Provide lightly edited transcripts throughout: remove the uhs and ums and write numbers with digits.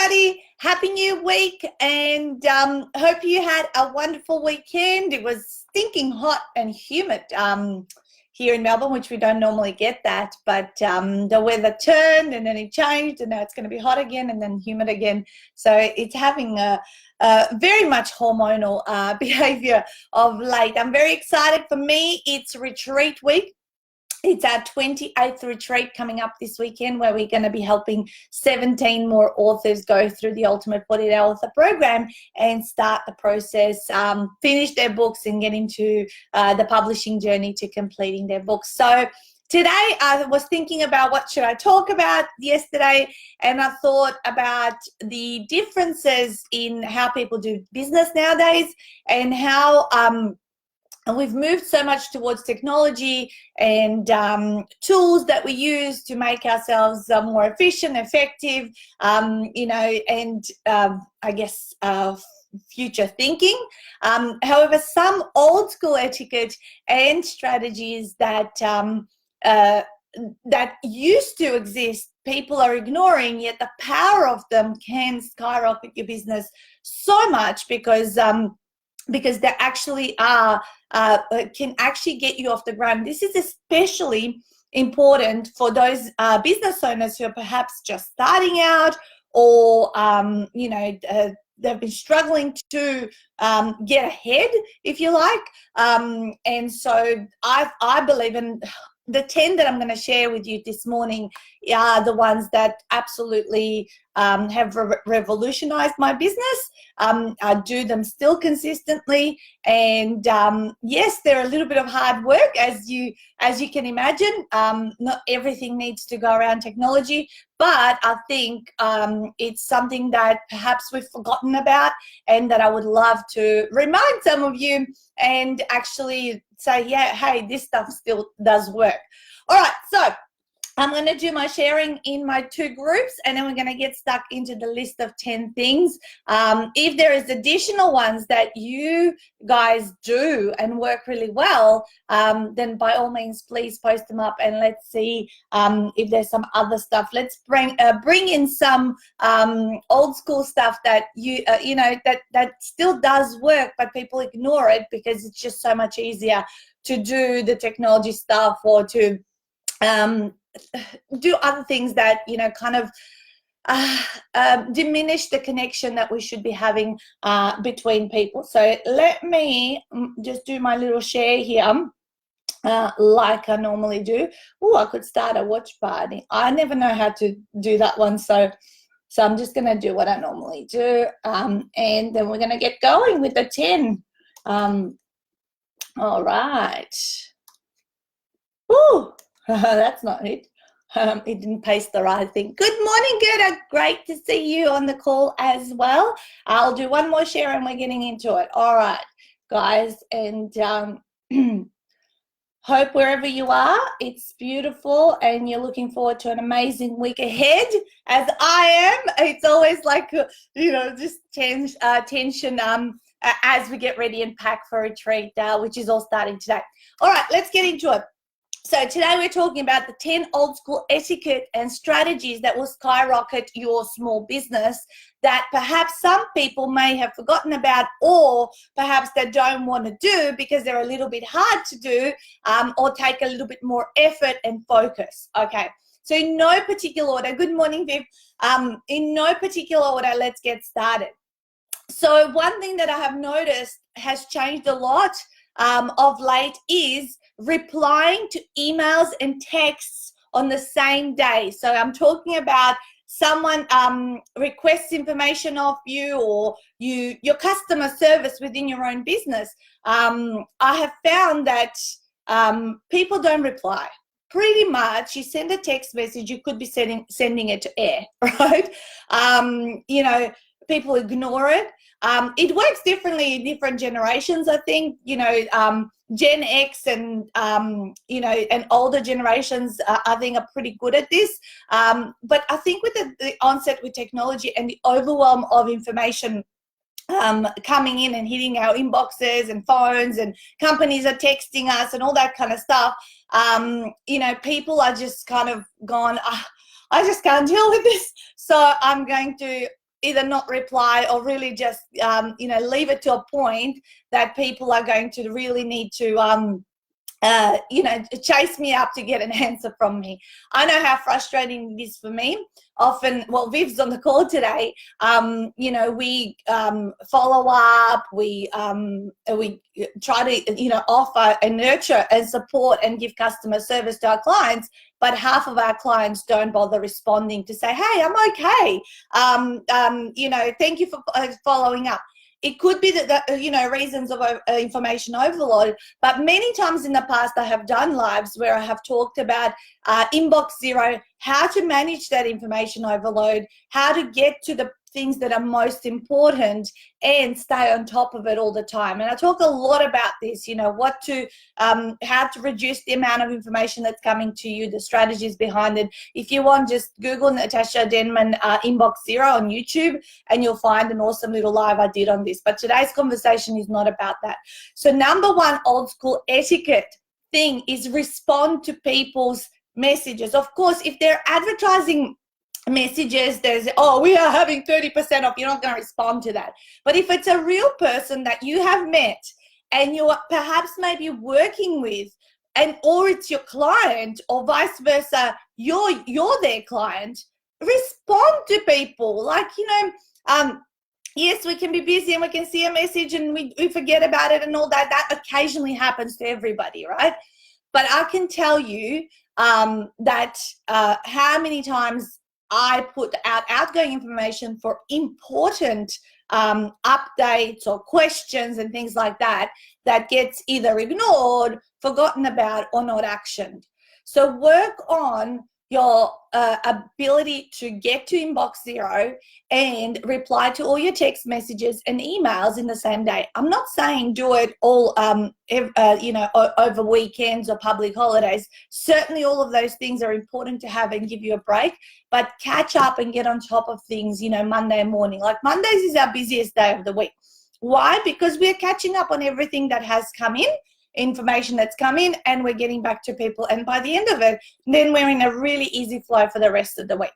everybody. Happy New Week, and hope you had a wonderful weekend. It was stinking hot and humid here in Melbourne, which we don't normally get that, but the weather turned and then it changed, and now it's going to be hot again and then humid again. So it's having a very much hormonal behavior of late. I'm very excited. For me, it's retreat week. It's our 28th retreat coming up this weekend, where we're going to be helping 17 more authors go through the Ultimate 48 Hour Author Program and start the process, finish their books and get into the publishing journey to completing their books. So today I was thinking about what should I talk about yesterday, and I thought about the differences in how people do business nowadays and how and we've moved so much towards technology and tools that we use to make ourselves more efficient, effective, and I guess future thinking. However, some old school etiquette and strategies that that used to exist, people are ignoring, yet the power of them can skyrocket your business so much because they actually are can actually get you off the ground. This is especially important for those business owners who are perhaps just starting out, or they've been struggling to get ahead, if you like. And so I believe in the 10 that I'm going to share with you this morning are the ones that absolutely have revolutionized my business. I do them still consistently, and yes, they're a little bit of hard work, as you can imagine. Not everything needs to go around technology, but I think it's something that perhaps we've forgotten about, and that I would love to remind some of you and actually say, yeah, hey, this stuff still does work. All right, so I'm going to do my sharing in my two groups, and then we're going to get stuck into the list of 10 things. If there is additional ones that you guys do and work really well, then by all means, please post them up, and let's see if there's some other stuff. Let's bring in some old school stuff that that still does work, but people ignore it because it's just so much easier to do the technology stuff, or to do other things that kind of diminish the connection that we should be having between people. So let me just do my little share here, like I normally do. Oh, I could start a watch party. I never know how to do that one, so I'm just going to do what I normally do, and then we're going to get going with the 10. All right. Ooh, that's not it. It didn't paste the right thing. Good morning, Gerda. Great to see you on the call as well. I'll do one more share and we're getting into it. All right, guys, and hope wherever you are, it's beautiful and you're looking forward to an amazing week ahead, as I am. It's always like, just tension as we get ready and pack for retreat, which is all starting today. All right, let's get into it. So today we're talking about the 10 old school etiquette and strategies that will skyrocket your small business, that perhaps some people may have forgotten about, or perhaps they don't want to do because they're a little bit hard to do, or take a little bit more effort and focus. Okay, so in no particular order, good morning, Viv. In no particular order, let's get started. So one thing that I have noticed has changed a lot of late is replying to emails and texts on the same day. So I'm talking about someone requests information of you, or your customer service within your own business. I have found that people don't reply. Pretty much, you send a text message, you could be sending it to air, right? People ignore it. It works differently in different generations, I think. Gen X and and older generations, I think, are pretty good at this. But I think with the onset with technology and the overwhelm of information coming in and hitting our inboxes and phones, and companies are texting us and all that kind of stuff, people are just kind of gone, I just can't deal with this. So I'm going to either not reply or really just, you know, leave it to a point that people are going to really need to, you know, chase me up to get an answer from me. I know how frustrating it is for me. Often, well, Viv's on the call today. You know, we follow up, we try to, you know, offer and nurture and support and give customer service to our clients, but half of our clients don't bother responding to say, hey, I'm okay. You know, thank you for following up. It could be that, you know, reasons of information overload, but many times in the past I have done lives where I have talked about inbox zero, how to manage that information overload, how to get to the things that are most important and stay on top of it all the time. And I talk a lot about this, you know, what to, how to reduce the amount of information that's coming to you, the strategies behind it. If you want, just Google Natasha Denman Inbox Zero on YouTube and you'll find an awesome little live I did on this. But today's conversation is not about that. So number one old school etiquette thing is respond to people's messages. Of course, if they're advertising messages, there's, oh, we are having 30% off, you're not going to respond to that. But if it's a real person that you have met and you're perhaps maybe working with, and or it's your client or vice versa, you're their client, respond to people. Like, you know, yes, we can be busy and we can see a message and we forget about it and all that. That occasionally happens to everybody, right? But I can tell you that how many times I put out outgoing information for important updates or questions and things like that, that gets either ignored, forgotten about, or not actioned. So work on your ability to get to inbox zero and reply to all your text messages and emails in the same day. I'm not saying do it all, you know, over weekends or public holidays. Certainly all of those things are important to have and give you a break, but catch up and get on top of things, you know, Monday morning. Like Mondays is our busiest day of the week. Why? Because we're catching up on everything that has come in, information that's come in, and we're getting back to people. And by the end of it, then we're in a really easy flow for the rest of the week.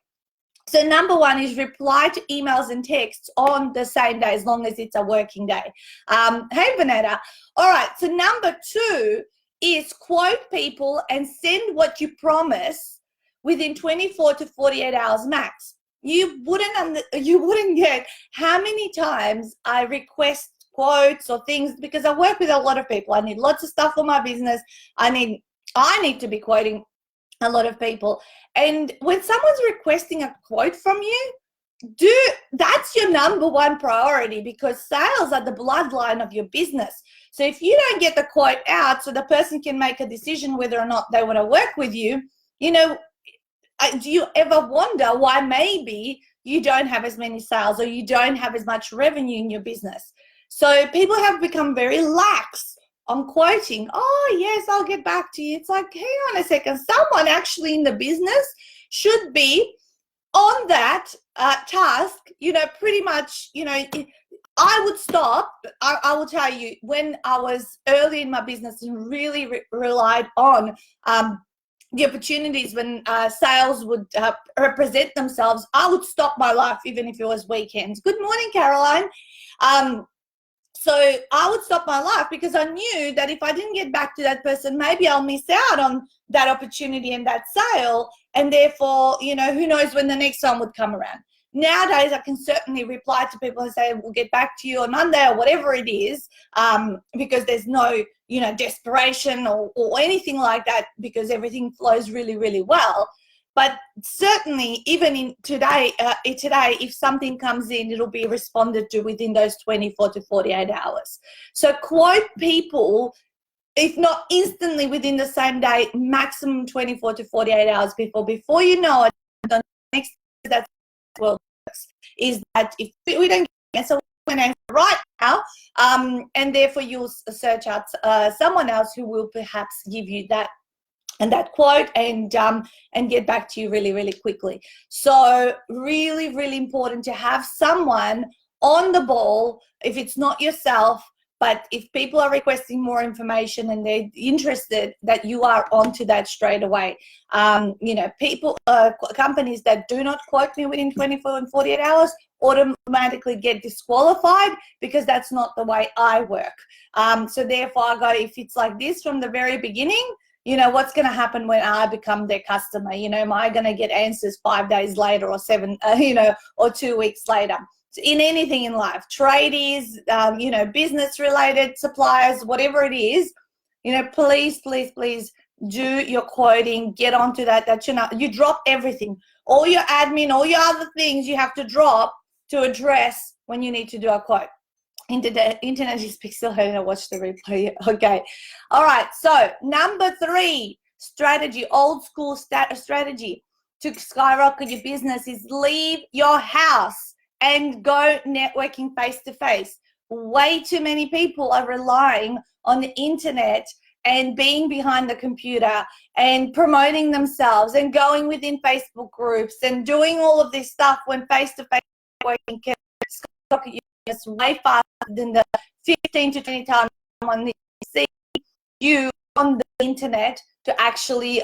So number one is reply to emails and texts on the same day, as long as it's a working day. Hey, Vanetta. All right. So number two is quote people and send what you promise within 24 to 48 hours max. You wouldn't get how many times I request quotes or things, because I work with a lot of people. I need lots of stuff for my business. I need to be quoting a lot of people. And when someone's requesting a quote from you, that's your number one priority, because sales are the bloodline of your business. So if you don't get the quote out so the person can make a decision whether or not they want to work with you, you know, do you ever wonder why maybe you don't have as many sales or you don't have as much revenue in your business? So people have become very lax on quoting. Oh, yes, I'll get back to you. It's like, hang on a second. Someone actually in the business should be on that task, you know, pretty much, you know. I would stop. I will tell you, when I was early in my business and really relied on the opportunities when sales would represent themselves, I would stop my life even if it was weekends. Good morning, Caroline. So I would stop my life because I knew that if I didn't get back to that person, maybe I'll miss out on that opportunity and that sale. And therefore, you know, who knows when the next one would come around. Nowadays, I can certainly reply to people and say, we'll get back to you on Monday or whatever it is, because there's no, you know, desperation or anything like that, because everything flows really, really well. But certainly, even in today, if something comes in, it'll be responded to within those 24 to 48 hours. So quote people, if not instantly within the same day, maximum 24 to 48 hours before you know it. The next thing that's well is that if we don't get so an answer right now, and therefore you'll search out someone else who will perhaps give you that and that quote and get back to you really, really quickly. So really, really important to have someone on the ball. If it's not yourself, but if people are requesting more information and they're interested, that you are onto that straight away. You know, companies that do not quote me within 24 and 48 hours automatically get disqualified, because that's not the way I work. So therefore I go, if it's like this from the very beginning, you know, what's going to happen when I become their customer? You know, am I going to get answers 5 days later or 7, you know, or 2 weeks later? So in anything in life, tradies, you know, business related suppliers, whatever it is, you know, please, please, please do your quoting, get onto that, you know, you drop everything, all your admin, all your other things you have to drop to address when you need to do a quote. Internet is pixelated. I watched the replay. Okay. All right. So number 3 strategy, old school strategy to skyrocket your business is leave your house and go networking face to face. Way too many people are relying on the internet and being behind the computer and promoting themselves and going within Facebook groups and doing all of this stuff, when face to face networking can skyrocket your business way faster than the 15 to 20 times someone needs to see you on the internet to actually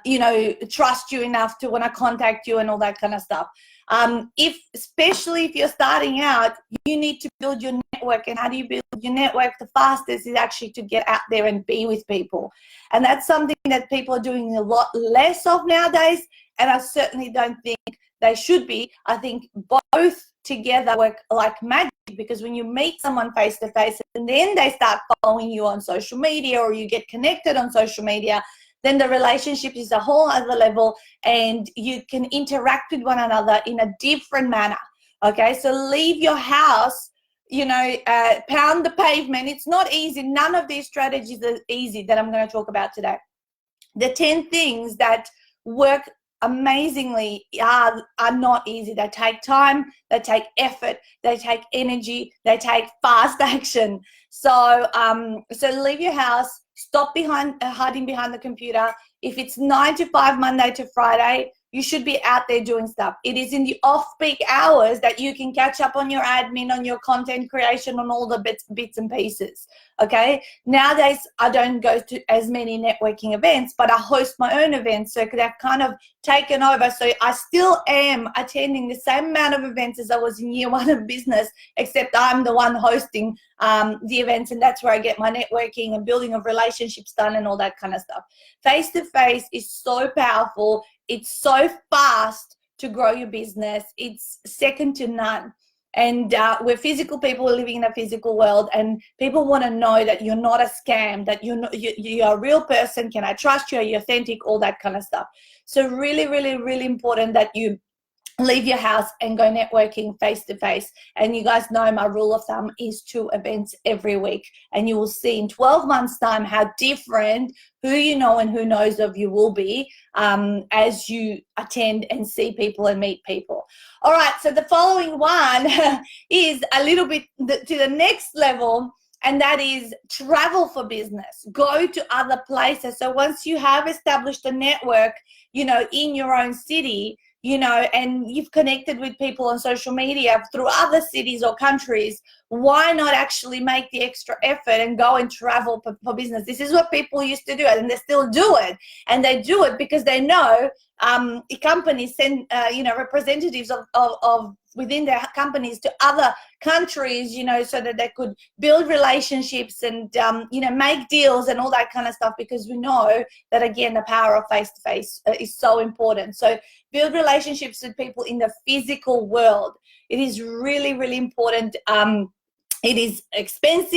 you know, trust you enough to want to contact you and all that kind of stuff. Especially if you're starting out, you need to build your network. And how do you build your network? The fastest is actually to get out there and be with people. And that's something that people are doing a lot less of nowadays. And I certainly don't think they should be. I think both together work like magic, because when you meet someone face to face and then they start following you on social media, or you get connected on social media, then the relationship is a whole other level and you can interact with one another in a different manner. Okay, so leave your house, you know, pound the pavement. It's not easy. None of these strategies are easy that I'm going to talk about today. The 10 things that work amazingly are not easy. They take time, they take effort, they take energy, they take fast action. So so leave your house, stop hiding behind the computer. If it's 9 to 5 Monday to Friday, you should be out there doing stuff. It is in the off-peak hours that you can catch up on your admin, on your content creation, on all the bits and pieces, okay? Nowadays, I don't go to as many networking events, but I host my own events, so they've kind of taken over. So I still am attending the same amount of events as I was in year 1 of business, except I'm the one hosting the events, and that's where I get my networking and building of relationships done and all that kind of stuff. Face-to-face is so powerful. It's so fast to grow your business. It's second to none. And we're physical people living in a physical world, and people want to know that you're not a scam, that you're a real person. Can I trust you? Are you authentic? All that kind of stuff. So really, really, really important that you leave your house and go networking face to face. And you guys know my rule of thumb is 2 events every week. And you will see in 12 months time how different who you know and who knows of you will be as you attend and see people and meet people. All right, so the following one is a little bit to the next level, and that is travel for business. Go to other places. So once you have established a network, you know, in your own city, you know, and you've connected with people on social media through other cities or countries, why not actually make the extra effort and go and travel for business? This is what people used to do, and they still do it. And they do it because they know companies send, you know, representatives of within their companies to other countries, you know, so that they could build relationships and, you know, make deals and all that kind of stuff, because we know that, again, the power of face-to-face is so important. So build relationships with people in the physical world. It is really, really important. It is expensive.